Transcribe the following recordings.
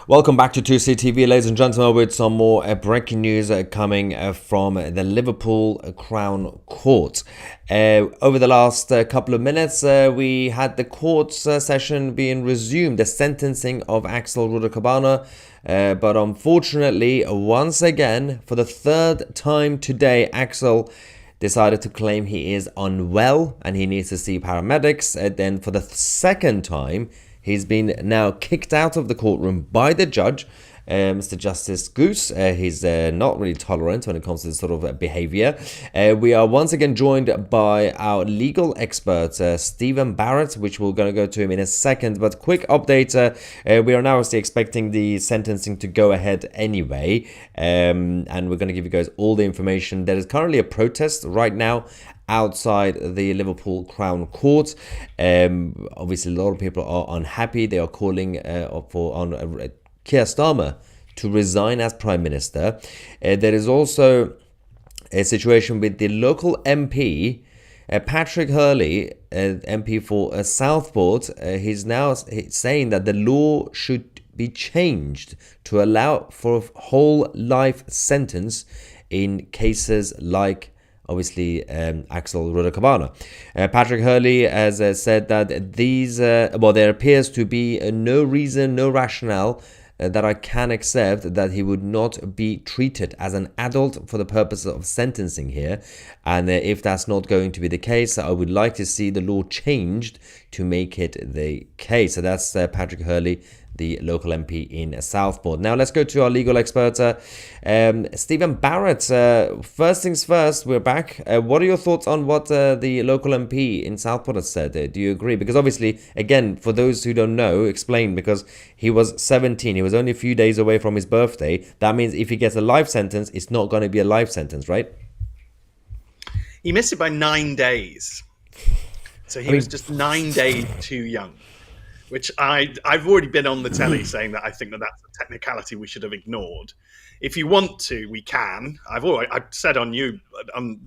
Welcome back to 2CTV, ladies and gentlemen, with some more breaking news coming from the Liverpool Crown Court. Over the last couple of minutes, we had the court session being resumed, the sentencing of Axel Rudakubana. But unfortunately, once again, for the third time today, Axel decided to claim he is unwell and he needs to see paramedics. And then for the second time, he's been now kicked out of the courtroom by the judge, Mr. Justice Goose. He's not really tolerant when it comes to this sort of behavior. We are once again joined by our legal expert, Stephen Barrett, which we're going to go to him in a second. But quick update, we are now obviously expecting the sentencing to go ahead anyway. And we're going to give you guys all the information. There is currently a protest right now outside the Liverpool Crown Court. Obviously, a lot of people are unhappy. They are calling for Keir Starmer to resign as Prime Minister. There is also a situation with the local MP, Patrick Hurley, MP for Southport. He's now saying that the law should be changed to allow for a whole life sentence in cases like obviously Axel Rudakubana. Patrick Hurley has said that there appears to be no reason, no rationale that I can accept that he would not be treated as an adult for the purpose of sentencing here. And if that's not going to be the case, I would like to see the law changed to make it the case. So that's Patrick Hurley, the local MP in Southport. Now let's go to our legal expert, Stephen Barrett. First things first, we're back. What are your thoughts on what the local MP in Southport has said? Do you agree? Because obviously, again, for those who don't know, explain, because he was 17. He was only a few days away from his birthday. That means if he gets a life sentence, it's not going to be a life sentence, right? He missed it by 9 days. So he was just 9 days too young. Which I've already been on the telly saying that I think that that's a technicality we should have ignored. If you want to, we can. I've said on you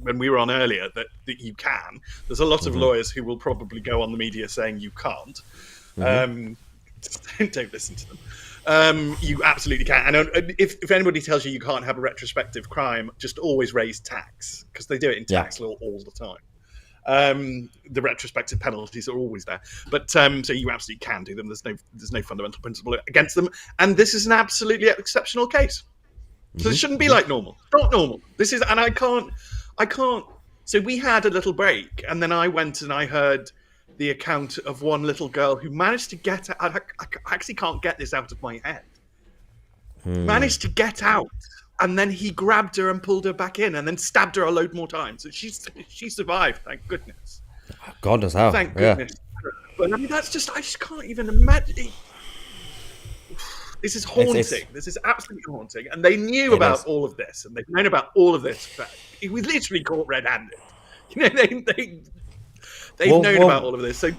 when we were on earlier that you can. There's a lot of lawyers who will probably go on the media saying you can't. Don't listen to them. You absolutely can. And if anybody tells you can't have a retrospective crime, just always raise tax, because they do it in tax law all the time. The retrospective penalties are always there, but so you absolutely can do them. There's no fundamental principle against them, and this is an absolutely exceptional case. So it shouldn't be like normal. It's not normal. This is, and I can't. So we had a little break, and then I went and I heard the account of one little girl who managed to get out. I actually can't get this out of my head. Managed to get out. And then he grabbed her and pulled her back in, and then stabbed her a load more times. So she survived, thank goodness. God knows how. Thank goodness. But I mean, I just can't even imagine. This is haunting. This is absolutely haunting. And they knew about all of this, and they've known about all of this. But he was literally caught red-handed. You know, they've known about all of this. So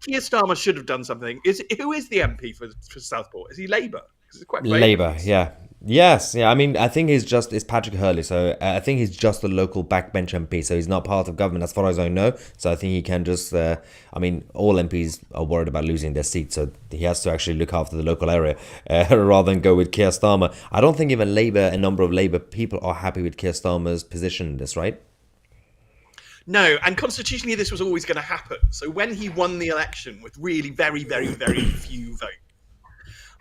Keir Starmer should have done something. Who is the MP for Southport? Is he Labour? Because it's quite Labour, yeah. Yes, yeah. I mean, I think it's Patrick Hurley. So I think he's just a local backbench MP. So he's not part of government, as far as I know. So I think he can just. I mean, all MPs are worried about losing their seats, so he has to actually look after the local area rather than go with Keir Starmer. I don't think even a number of Labour people are happy with Keir Starmer's position in this, right? No, and constitutionally, this was always going to happen. So when he won the election with really very, very, very few votes,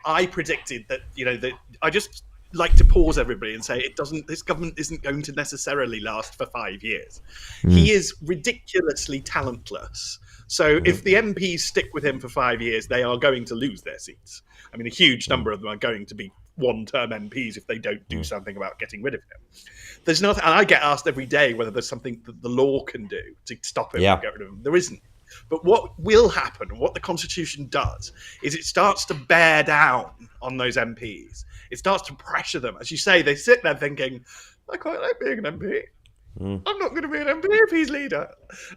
I predicted that, that I just like to pause everybody and say this government isn't going to necessarily last for 5 years. He is ridiculously talentless. So if the MPs stick with him for 5 years, they are going to lose their seats. I mean, a huge number of them are going to be one-term MPs if they don't do something about getting rid of him. There's nothing, and I get asked every day whether there's something that the law can do to stop him or get rid of him. There isn't. But what will happen, what the Constitution does, is it starts to bear down on those MPs. It starts to pressure them. As you say, they sit there thinking, I quite like being an MP. I'm not going to be an MP if he's leader.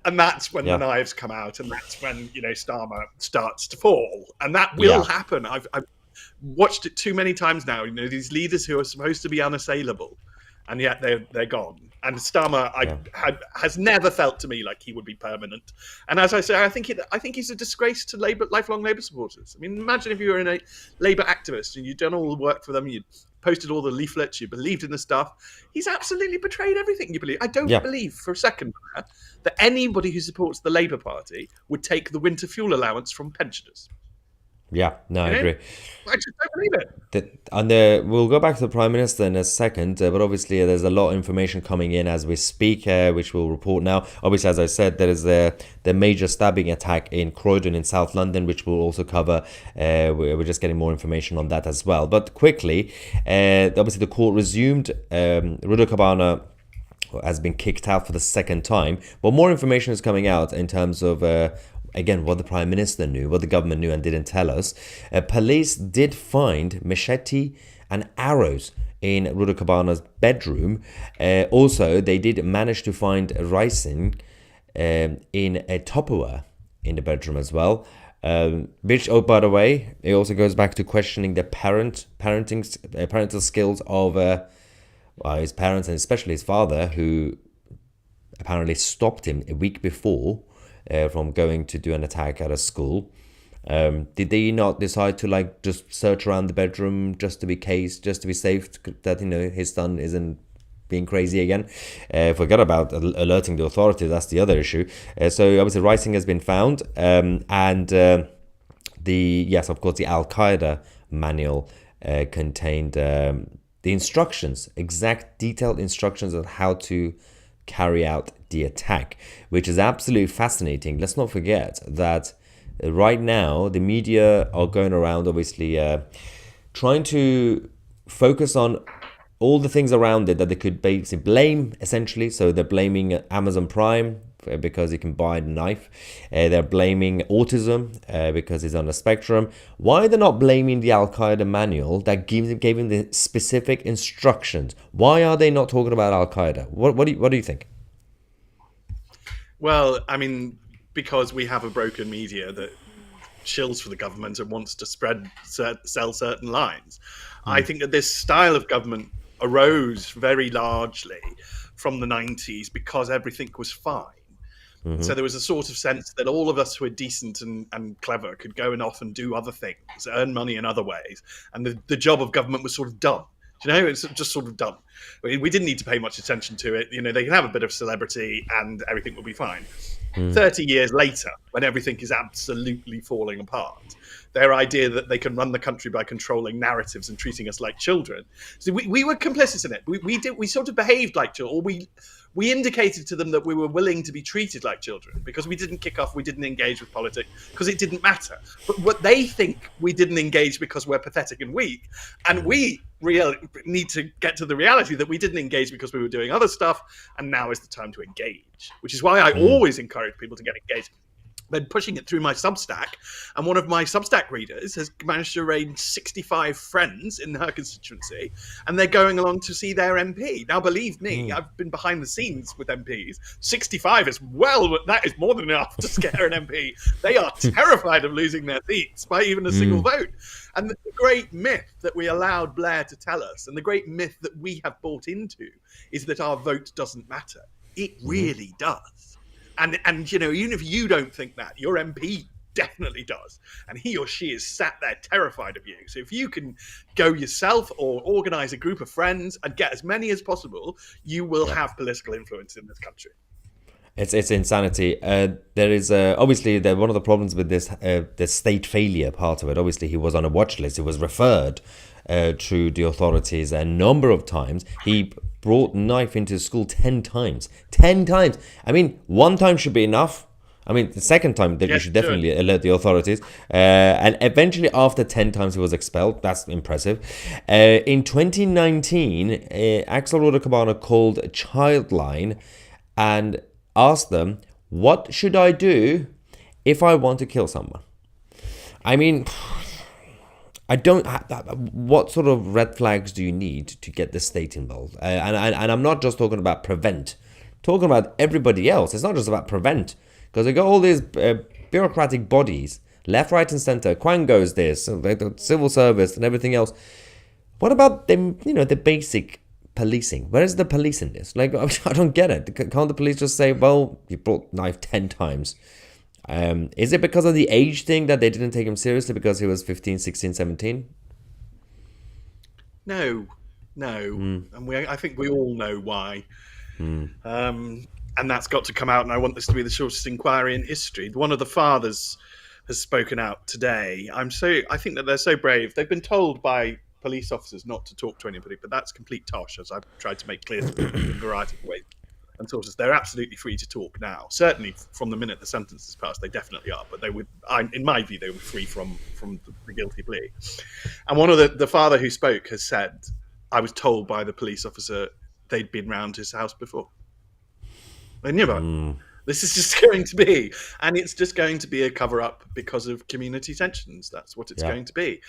And that's when the knives come out, and that's when, Starmer starts to fall. And that will happen. I've watched it too many times now. These leaders who are supposed to be unassailable and yet they're gone. And Starmer has never felt to me like he would be permanent. And as I say, I think he's a disgrace to lifelong Labour supporters. I mean, imagine if you were a Labour activist and you'd done all the work for them, you'd posted all the leaflets, you believed in the stuff. He's absolutely betrayed everything you believe. I don't believe for a second that anybody who supports the Labour Party would take the winter fuel allowance from pensioners. Yeah, no, I agree. I just don't believe it. We'll go back to the Prime Minister in a second, but obviously there's a lot of information coming in as we speak, which we'll report now. Obviously, as I said, there is the major stabbing attack in Croydon in South London, which we'll also cover. We're just getting more information on that as well. But quickly, obviously the court resumed. Rudakubana has been kicked out for the second time, but more information is coming out in terms of again, what the Prime Minister knew, what the government knew and didn't tell us. Police did find machete and arrows in Rudakubana's bedroom. Also, they did manage to find ricin in a Tupperware in the bedroom as well. Which, oh, by the way, it also goes back to questioning the parental skills of his parents, and especially his father, who apparently stopped him a week before from going to do an attack at a school. Did they not decide to just search around the bedroom just to be safe, that his son isn't being crazy again? Forget about alerting the authorities. That's the other issue. So obviously writing has been found, and of course the Al Qaeda manual contained the instructions, exact detailed instructions on how to carry out the attack, which is absolutely fascinating. Let's not forget that right now the media are going around obviously trying to focus on all the things around it that they could basically blame, essentially. So they're blaming Amazon Prime because he can buy a knife. They're blaming autism because he's on the spectrum. Why they're not blaming the Al Qaeda manual that gave him the specific instructions? Why are they not talking about Al Qaeda? What do you think? Well, I mean, because we have a broken media that shills for the government and wants to sell certain lines. I think that this style of government arose very largely from the 90s because everything was fine. So there was a sort of sense that all of us who are decent and clever could go off and do other things, earn money in other ways. And the job of government was sort of done. It's just sort of done. We didn't need to pay much attention to it. They can have a bit of celebrity and everything will be fine. 30 years later, when everything is absolutely falling apart, their idea that they can run the country by controlling narratives and treating us like children. So we were complicit in it. We sort of behaved like children, or we indicated to them that we were willing to be treated like children because we didn't kick off, we didn't engage with politics because it didn't matter. But what they think we didn't engage because we're pathetic and weak, and we need to get to the reality that we didn't engage because we were doing other stuff, and now is the time to engage, which is why I always encourage people to get engaged. Been pushing it through my Substack, and one of my Substack readers has managed to arrange 65 friends in her constituency, and they're going along to see their MP. Now, believe me, I've been behind the scenes with MPs. 65 that is more than enough to scare an MP. They are terrified of losing their seats by even a single vote. And the great myth that we allowed Blair to tell us, and the great myth that we have bought into, is that our vote doesn't matter. It really does. And even if you don't think that, your MP definitely does. And he or she is sat there terrified of you. So if you can go yourself or organize a group of friends and get as many as possible, you will have political influence in this country. It's insanity. There is obviously one of the problems with this the state failure part of it. Obviously, he was on a watch list. He was referred to the authorities a number of times. He brought knife into school 10 times. 10 times. I mean, one time should be enough. I mean, the second time that you should definitely alert the authorities. And eventually, after 10 times, he was expelled. That's impressive. In 2019, Axel Rudakubana called Childline and asked them, what should I do if I want to kill someone? I mean, what sort of red flags do you need to get the state involved? And I'm not just talking about prevent, talking about everybody else. It's not just about prevent, because they got all these bureaucratic bodies, left, right, and center. Quango's this, the civil service, and everything else. What about them? The basic policing? Where is the police in this? Like, I don't get it. Can't the police just say, well, you brought knife 10 times? Is it because of the age thing that they didn't take him seriously because he was 15, 16, 17? No. And I think we all know why. And that's got to come out, and I want this to be the shortest inquiry in history. One of the fathers has spoken out today. I think that they're so brave. They've been told by police officers not to talk to anybody, but that's complete tosh, as I've tried to make clear to them in a variety of ways. And sources, they're absolutely free to talk now. Certainly, from the minute the sentence is passed, they definitely are. But they would, in my view, they were free from the guilty plea. And one of the father who spoke has said, "I was told by the police officer they'd been round his house before. They knew about it. This is just going to be, and it's just going to be a cover-up because of community tensions. That's what it's going to be,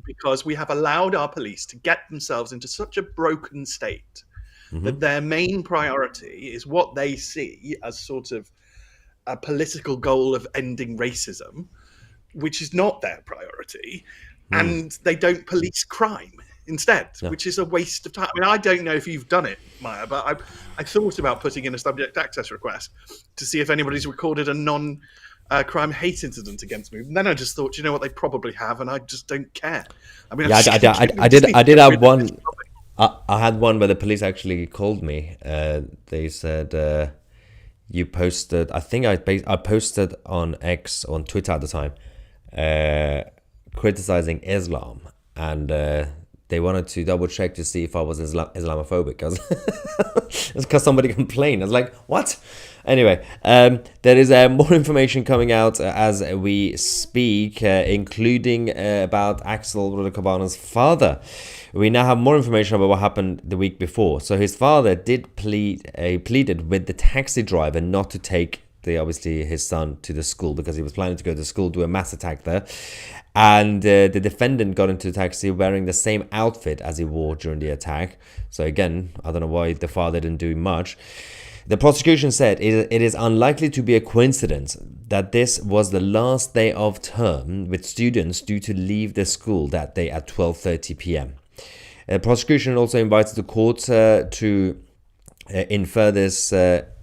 because we have allowed our police to get themselves into such a broken state that their main priority is what they see as sort of a political goal of ending racism, which is not their priority, and they don't police crime instead, which is a waste of time. I mean, I don't know if you've done it, Maya, but I thought about putting in a subject access request to see if anybody's recorded a non-crime hate incident against me. And then I just thought, you know what, they probably have, and I just don't care. I mean, I did have one. I had one where the police actually called me. They said, you posted, I think I posted on X, on Twitter at the time, criticizing Islam, and they wanted to double check to see if I was Islamophobic. It's because somebody complained. I was like, what? Anyway, there is more information coming out as we speak, including about Axel Rudakubana's father. We now have more information about what happened the week before. So his father did pleaded with the taxi driver not to take his son to the school because he was planning to go to school, do a mass attack there. And the defendant got into the taxi wearing the same outfit as he wore during the attack. So again, I don't know why the father didn't do much. The prosecution said it is unlikely to be a coincidence that this was the last day of term with students due to leave the school that day at 12:30 p.m. The prosecution also invited the court to infer this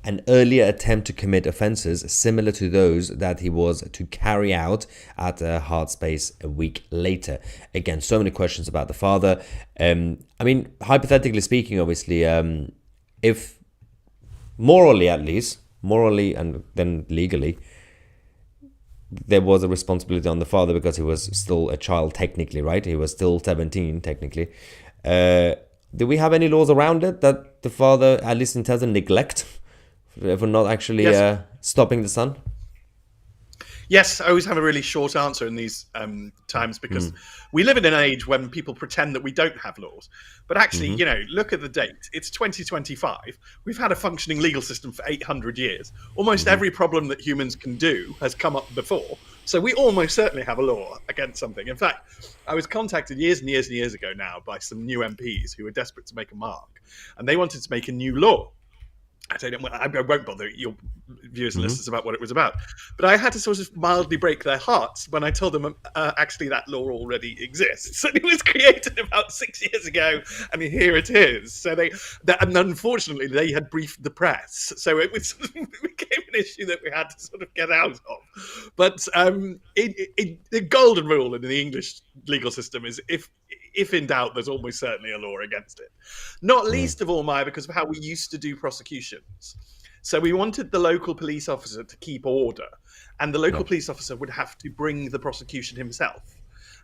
an earlier attempt to commit offences similar to those that he was to carry out at Hardspace a week later. Again, so many questions about the father. I mean, hypothetically speaking, obviously, if morally and then legally, there was a responsibility on the father because he was still a child technically, right? He was still 17 technically. Do we have any laws around it that the father, at least in terms of neglect, for not actually stopping the son? Yes, I always have a really short answer in these times because we live in an age when people pretend that we don't have laws. But actually, you know, look at the date. It's 2025. We've had a functioning legal system for 800 years. Almost every problem that humans can do has come up before. So we almost certainly have a law against something. In fact, I was contacted years and years and years ago now by some new MPs who were desperate to make a mark. And they wanted to make a new law. I won't bother your viewers and listeners about what it was about. But I had to sort of mildly break their hearts when I told them, actually, that law already exists. And it was created about 6 years ago, and here it is. So and unfortunately, they had briefed the press. So it became an issue that we had to sort of get out of. But the golden rule in the English legal system is if in doubt, there's almost certainly a law against it. Not least of all, Maya, because of how we used to do prosecutions. So we wanted the local police officer to keep order, and the local police officer would have to bring the prosecution himself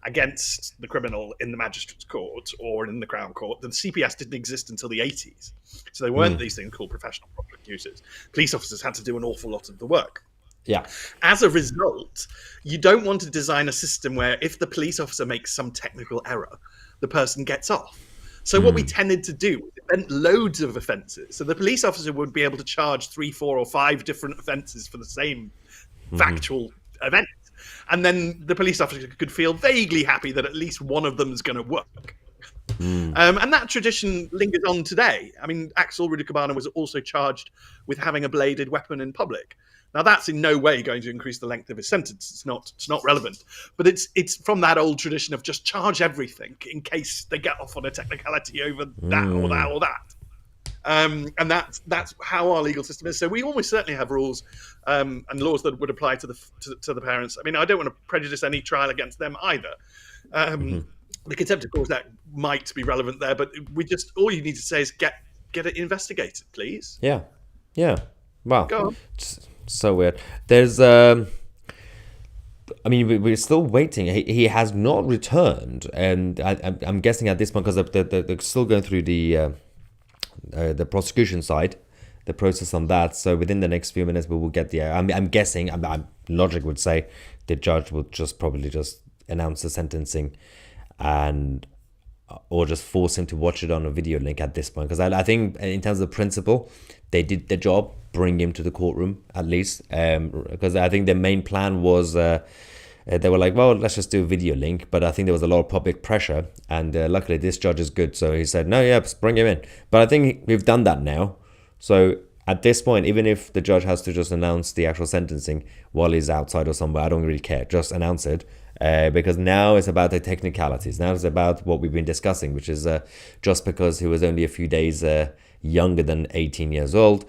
against the criminal in the magistrate's court or in the Crown Court. The CPS didn't exist until the 80s. So there weren't these things called professional prosecutors. Police officers had to do an awful lot of the work. Yeah. As a result, you don't want to design a system where if the police officer makes some technical error, the person gets off. So what we tended to do was invent loads of offences. So the police officer would be able to charge 3, 4, or 5 different offences for the same factual event. And then the police officer could feel vaguely happy that at least one of them is going to work. And that tradition lingers on today. I mean, Axel Rudakubana was also charged with having a bladed weapon in public. Now, that's in no way going to increase the length of his sentence. It's not relevant. But it's from that old tradition of just charge everything in case they get off on a technicality over that or that or that. And that's how our legal system is. So we almost certainly have rules and laws that would apply to the parents. I mean, I don't want to prejudice any trial against them either. The contempt of course that might be relevant there, but we just all you need to say is get it investigated, please. Yeah. Wow. Go on. It's so weird. There's I mean, we're still waiting. He has not returned, and I'm guessing at this point because they're still going through the prosecution side, the process on that. So within the next few minutes, we will get the. I'm guessing. Logic would say the judge will probably just announce the sentencing, or just force him to watch it on a video link at this point. Because I think in terms of principle, they did the job, bring him to the courtroom at least. Because I think the main plan was they were like, well, let's just do a video link. But I think there was a lot of public pressure, and luckily this judge is good, so he said, no, yeah, just bring him in. But I think we've done that now. So at this point, even if the judge has to just announce the actual sentencing while he's outside or somewhere, I don't really care. Just announce it. Because now it's about the technicalities. Now it's about what we've been discussing, which is just because he was only a few days younger than 18 years old,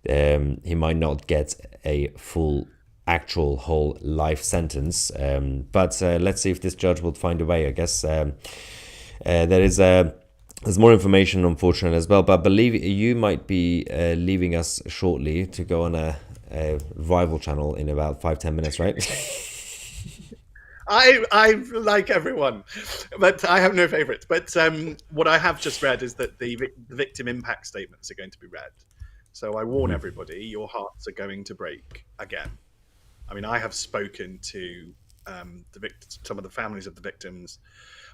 he might not get a full, actual, whole life sentence. But let's see if this judge will find a way. I guess there's more information, unfortunately, as well. But I believe you might be leaving us shortly to go on a rival channel in about 5-10 minutes, right? I like everyone, but I have no favourites. But what I have just read is that the victim impact statements are going to be read. So I warn everybody, your hearts are going to break again. I mean, I have spoken to some of the families of the victims.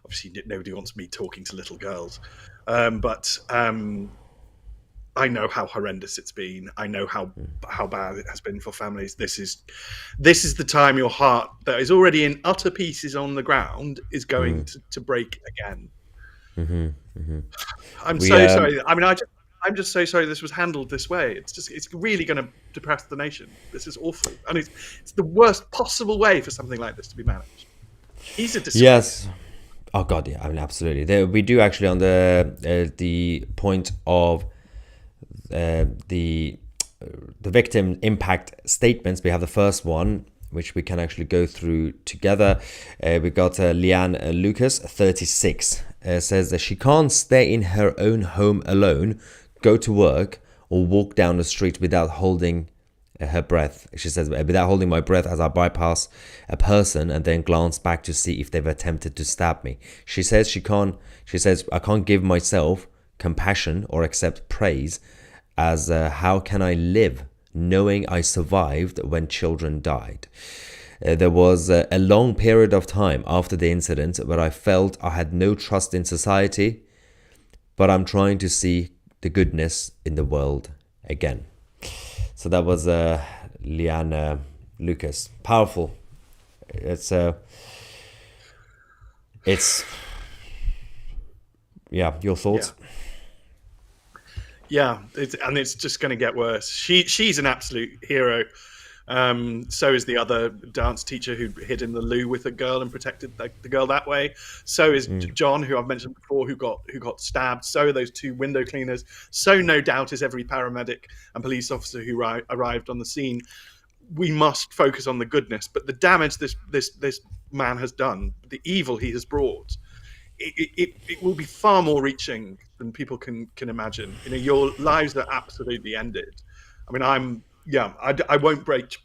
Obviously, nobody wants me talking to little girls, but I know how horrendous it's been. I know how bad it has been for families. This is the time your heart that is already in utter pieces on the ground is going to break again. I'm so sorry. I mean, I'm just so sorry this was handled this way. It's really going to depress the nation. This is awful, and it's the worst possible way for something like this to be managed. He's a disgrace. Yes. Oh God, yeah. I mean, absolutely. We do actually on the point of the victim impact statements. We have the first one, which we can actually go through together. We got Leanne Lucas, 36, says that she can't stay in her own home alone, go to work, or walk down the street without holding her breath. She says, without holding my breath as I bypass a person and then glance back to see if they've attempted to stab me. She says I can't give myself compassion or accept praise, as how can I live knowing I survived when children died? There was a long period of time after the incident where I felt I had no trust in society, but I'm trying to see the goodness in the world again. So that was Leanne Lucas. Powerful. It's yeah. Your thoughts? Yeah, it's just going to get worse. She's an absolute hero. So is the other dance teacher who hid in the loo with a girl and protected the girl that way. So is John, who I've mentioned before, who got stabbed. So are those two window cleaners. So no doubt is every paramedic and police officer who arrived on the scene. We must focus on the goodness, but the damage this man has done, the evil he has brought, it will be far more reaching than people can imagine. You know, your lives are absolutely ended. I mean, I won't break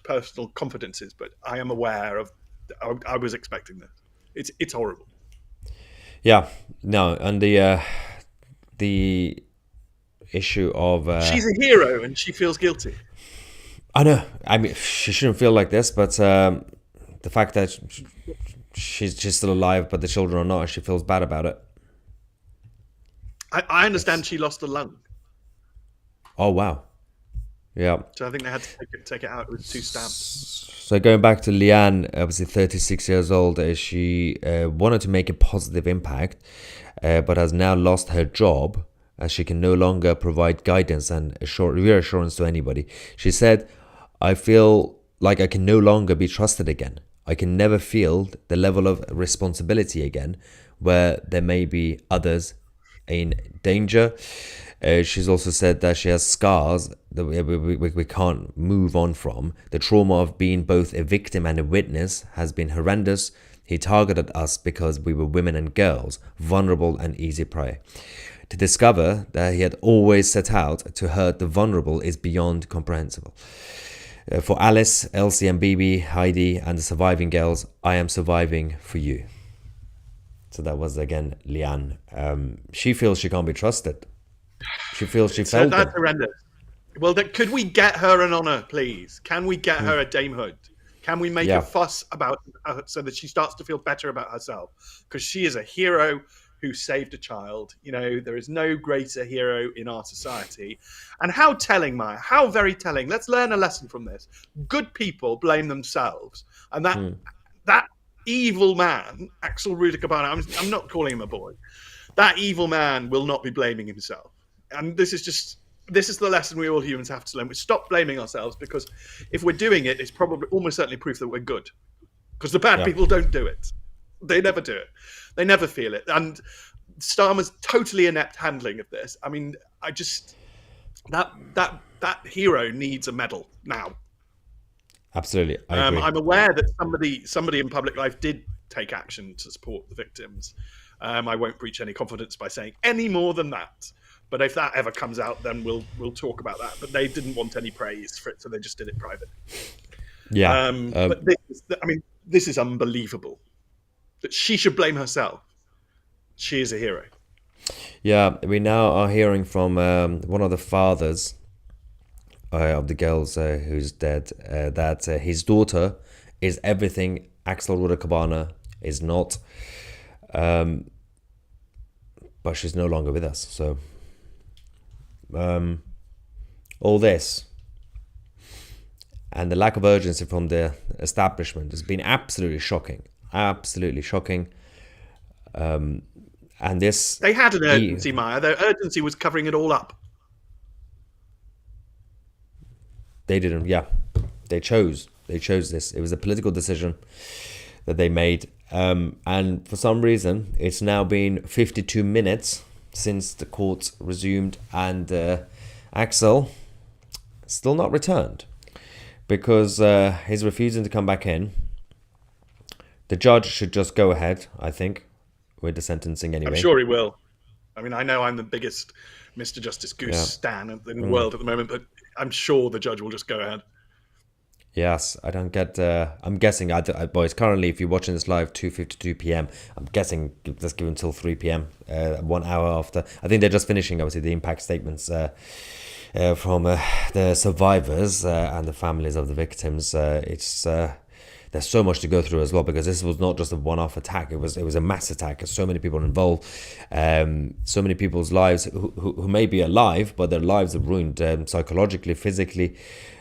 personal confidences, but I am aware of. I was expecting this. It's horrible. Yeah, no, and the issue of she's a hero and she feels guilty. I know. I mean, she shouldn't feel like this, but the fact that she's still alive, but the children are not, and she feels bad about it. I understand she lost a lung. Oh wow. Yeah. So I think they had to take it out with 2 stabs. So going back to Leanne, obviously 36 years old, she wanted to make a positive impact, but has now lost her job as she can no longer provide guidance and reassurance to anybody. She said, I feel like I can no longer be trusted again. I can never feel the level of responsibility again, where there may be others in danger. She's also said that she has scars that we can't move on from. The trauma of being both a victim and a witness has been horrendous. He targeted us because we were women and girls, vulnerable and easy prey. To discover that he had always set out to hurt the vulnerable is beyond comprehensible. For Alice, Elsie and Bibi, Heidi and the surviving girls, I am surviving for you. So that was again Leanne. She feels she can't be trusted. She feels she failed That's them. horrendous. Well, could we get her an honour, please? Can we get her a damehood? Can we make a fuss about her so that she starts to feel better about herself? Because she is a hero who saved a child. You know, there is no greater hero in our society. And how telling, Maya, how very telling. Let's learn a lesson from this. Good people blame themselves. And that evil man, Axel Rudakubana, I'm not calling him a boy. That evil man will not be blaming himself. And this is the lesson we all humans have to learn. We stop blaming ourselves, because if we're doing it, it's probably almost certainly proof that we're good. Because the bad people don't do it. They never do it. They never feel it. And Starmer's totally inept handling of this. I mean, I just that hero needs a medal now. Absolutely, I agree. I'm aware that somebody in public life did take action to support the victims. I won't breach any confidence by saying any more than that. But if that ever comes out, then we'll talk about that. But they didn't want any praise for it, so they just did it private. Yeah. But this is unbelievable. That she should blame herself. She is a hero. Yeah, we now are hearing from one of the fathers of the girls who's dead, that his daughter is everything Axel Rudakubana is not. But she's no longer with us. So all this and the lack of urgency from the establishment has been absolutely shocking. Absolutely shocking. And this... They had an urgency, Maya. Their urgency was covering it all up. They didn't, yeah. They chose this. It was a political decision that they made. And for some reason, it's now been 52 minutes since the court resumed, and Axel still not returned because he's refusing to come back in. The judge should just go ahead, I think, with the sentencing anyway. I'm sure he will. I mean, I know I'm the biggest Mr. Justice Goose stan in the world at the moment, but I'm sure the judge will just go ahead. Yes, I don't get... I'm guessing, boys, currently, if you're watching this live, 2:52 p.m., I'm guessing let's give until 3 p.m., 1 hour after. I think they're just finishing, obviously, the impact statements from the survivors and the families of the victims. There's so much to go through as well, because this was not just a one-off attack. It was a mass attack. There's so many people involved, so many people's lives who may be alive, but their lives are ruined psychologically, physically.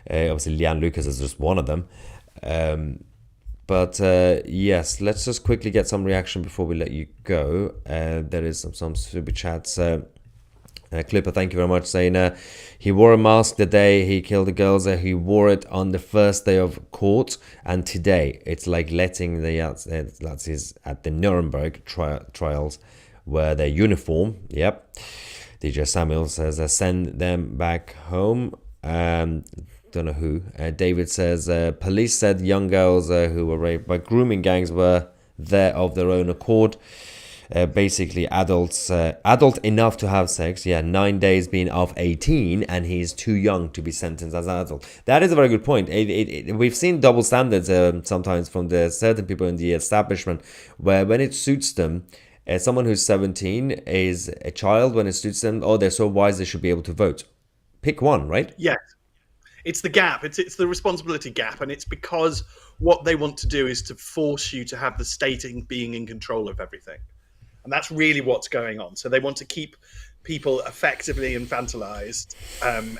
Obviously, Leanne Lucas is just one of them. But yes, let's just quickly get some reaction before we let you go. There is some super chats. Clipper, thank you very much, saying he wore a mask the day he killed the girls. He wore it on the first day of court, and today it's like letting the Nazis at the Nuremberg trials wear their uniform. Yep. DJ Samuel says send them back home. Don't know who. David says police said young girls who were raped by grooming gangs were there of their own accord. Basically adult enough to have sex, 9 days being of 18, and he's too young to be sentenced as an adult. That is a very good point. We've seen double standards sometimes from the certain people in the establishment, where when it suits them, someone who's 17 is a child. When it suits them, they're so wise they should be able to vote. Pick one, right? Yes. It's the gap. It's the responsibility gap, and it's because what they want to do is to force you to have the state being in control of everything. And that's really what's going on. So they want to keep people effectively infantilized.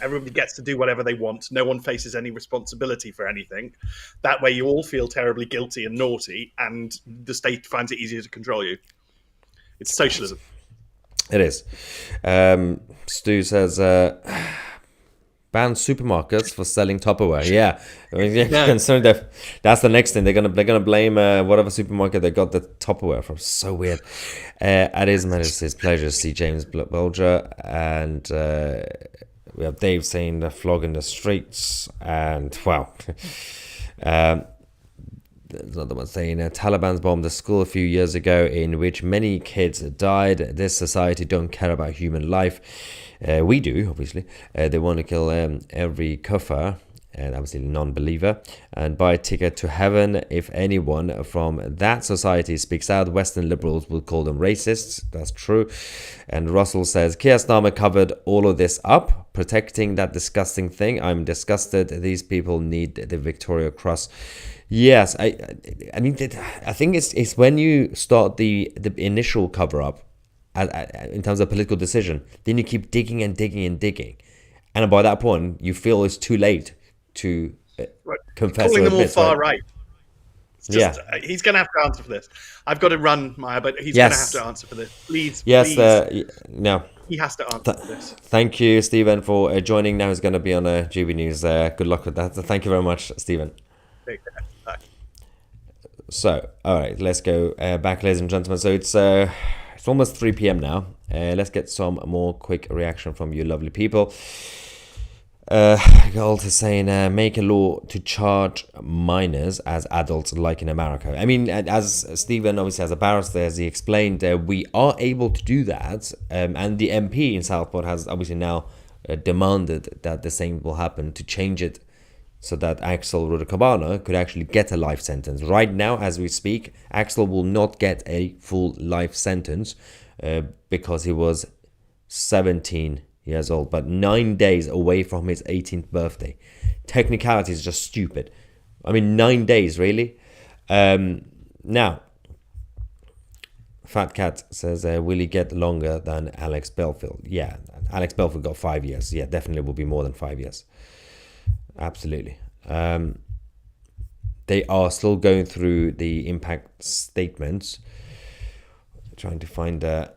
Everybody gets to do whatever they want. No one faces any responsibility for anything. That way you all feel terribly guilty and naughty, and the state finds it easier to control you. It's socialism. It is. Stu says... ban supermarkets for selling Tupperware. Yeah, I mean, yeah, Yeah. concerned that that's the next thing they're gonna blame whatever supermarket they got the Tupperware from. So weird. At His Majesty's pleasure to see James Bulger, and we have Dave saying the flog in the streets, and wow. There's another one saying Taliban's bombed a school a few years ago in which many kids died. This society don't care about human life. We do, obviously. They want to kill every kafir, and obviously non-believer, and buy a ticket to heaven. If anyone from that society speaks out, Western liberals will call them racists. That's true. And Russell says, Keir Starmer covered all of this up, protecting that disgusting thing. I'm disgusted. These people need the Victoria Cross. Yes, I mean, I think it's when you start the initial cover up in terms of political decision, then you keep digging and digging and digging, and by that point you feel it's too late to confess. Calling or them all admit, far right. It's just, Yeah. He's going to have to answer for this. I've got to run, Maya, but he's Yes. going to have to answer for this. Please. Yes, please. no. He has to answer for this. Thank you, Stephen, for joining. Now he's going to be on GB News. Good luck with that. Thank you very much, Stephen. Take care. Bye. So, all right, let's go back, ladies and gentlemen. So it's almost 3 p.m. now. Let's get some more quick reaction from you lovely people. Gold is saying, make a law to charge minors as adults like in America. I mean, as Stephen, obviously as a barrister, as he explained, we are able to do that. And the MP in Southport has obviously now demanded that the same will happen, to change it so that Axel Rudakubana could actually get a life sentence. Right now, as we speak, Axel will not get a full life sentence because he was 17 years old, but 9 days away from his 18th birthday. Technicality is just stupid. I mean, 9 days, really? Now, Fat Cat says, will he get longer than Alex Belfield? Yeah, Alex Belfield got 5 years. Yeah, definitely will be more than 5 years. Absolutely. They are still going through the impact statements. Trying to find right,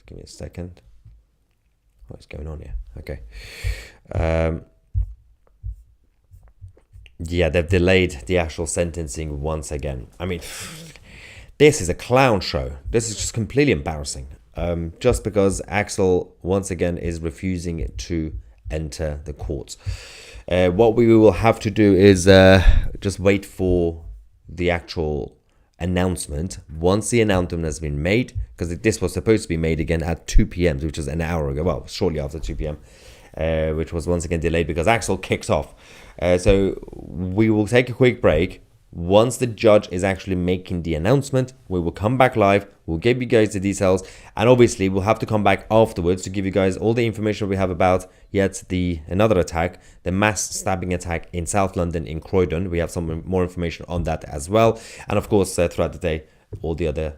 give me a second. What's going on here? Okay. Yeah, they've delayed the actual sentencing once again. I mean, this is a clown show. This is just completely embarrassing. Just because Axel once again is refusing to enter the courts. What we will have to do is just wait for the actual announcement. Once the announcement has been made, because this was supposed to be made again at 2 p.m, which was an hour ago, well, shortly after 2 p.m, which was once again delayed because Axel kicked off. So we will take a quick break. Once the judge is actually making the announcement, we will come back live. We'll give you guys the details, and obviously we'll have to come back afterwards to give you guys all the information we have about yet another attack, the mass stabbing attack in South London in Croydon. We have some more information on that as well, and of course throughout the day, all the other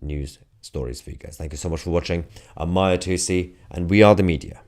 news stories for you guys. Thank you so much for watching. I'm Maya Tusi, and we are the media.